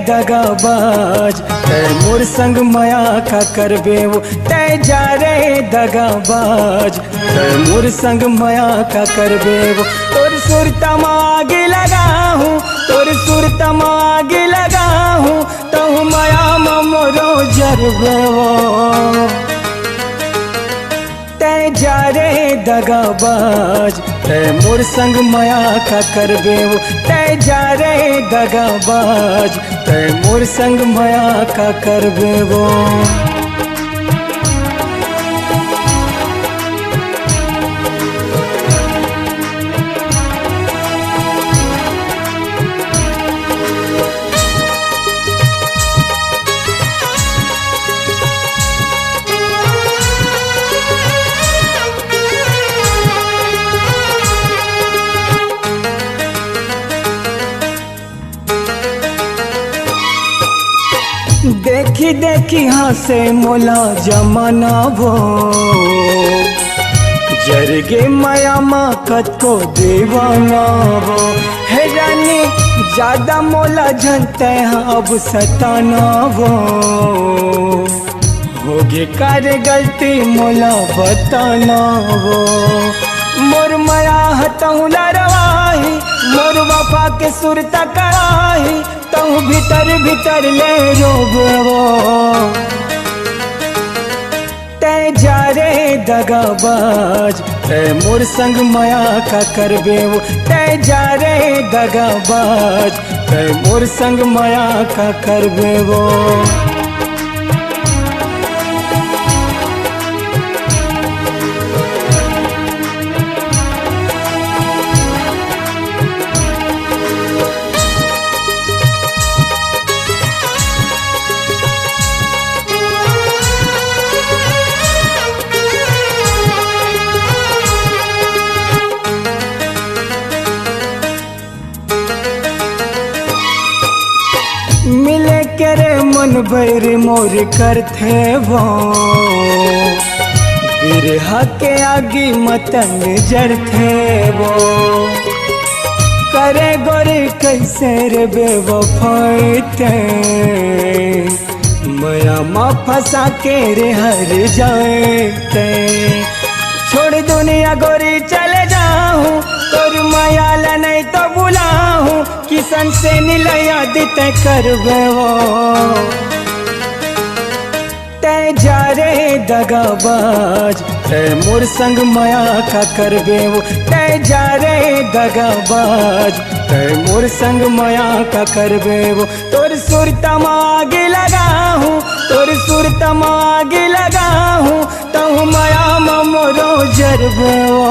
दगाबाज तै मोर संग माया का करबे वो तै जा रे दगाबाज तै मोर संग माया का करबे वो तोर सुर तमागे लगा हूँ तोर सुर तमागे लगा हूँ तो माया मोरो जरबे वो तै जा रे दगाबाज तै मोर संग माया का करबे वो तै जा रे दगाबाज तै मोर संग माया का करबे वो। देखी देखी हंसे मोला जमाना वो जरगे माया माकत को दीवाना वो है रानी ज्यादा मोला जनते हैं अब सताना वो होगे कर गलती मोला बताना वो मोर माया हतहूँ लरवाही मोर वफा के सुर तकराही तहु भीतर भीतर ले रोबो तै जा रे दगाबाज तै मोर संग माया का करबे वो तै जा रे दगाबाज तै मोर संग माया का करबे वो। मिले करे मन भैर मोर करथे वो बिरहा के आगे मतन जरथे वो करे गोरे कैसे रे बेवफाते माया माँ फंसा के रे हर जाते छोड़ दुनिया गोरी चले जाऊँ तोर माया ला नहीं तो बुलाऊँ किसन से नीलया दित करबे वो तै जा रे दगाबाज तै मोर संग माया का करबे वो तै जा रे दगाबाज तै मोर संग माया का करबे वो तोर सुर तमागे लगा हूँ तोर सुर तमागे लगा हूँ तहु माया मोरो जरबे वो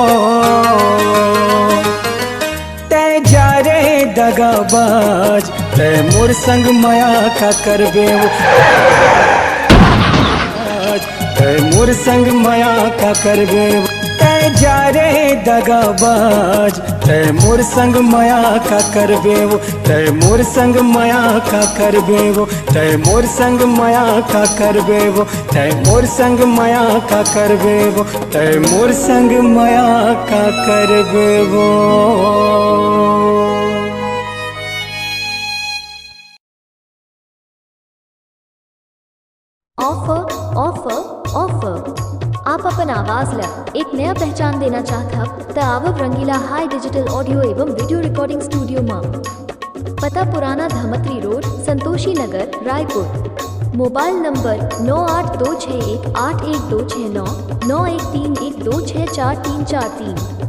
तै जा रे दगाबाज तै मोर संग माया का करबे वो तै मोर संग माया का करबे वो तै जा रे दगाबाज तै मोर संग माया का करबे वो तै मोर संग माया का करबे वो तै मोर संग माया का करबे वो तै मोर संग माया का करबे वो तै मोर संग माया का करबे वो। ऑफर ऑफर ऑफर आप अपन आवाज ला एक नया पहचान देना चाहता तो आवब रंगीला हाई डिजिटल ऑडियो एवं वीडियो रिकॉर्डिंग स्टूडियो में पता पुराना धामत्री रोड संतोषी नगर रायपुर मोबाइल नंबर 9826181269 9131264343।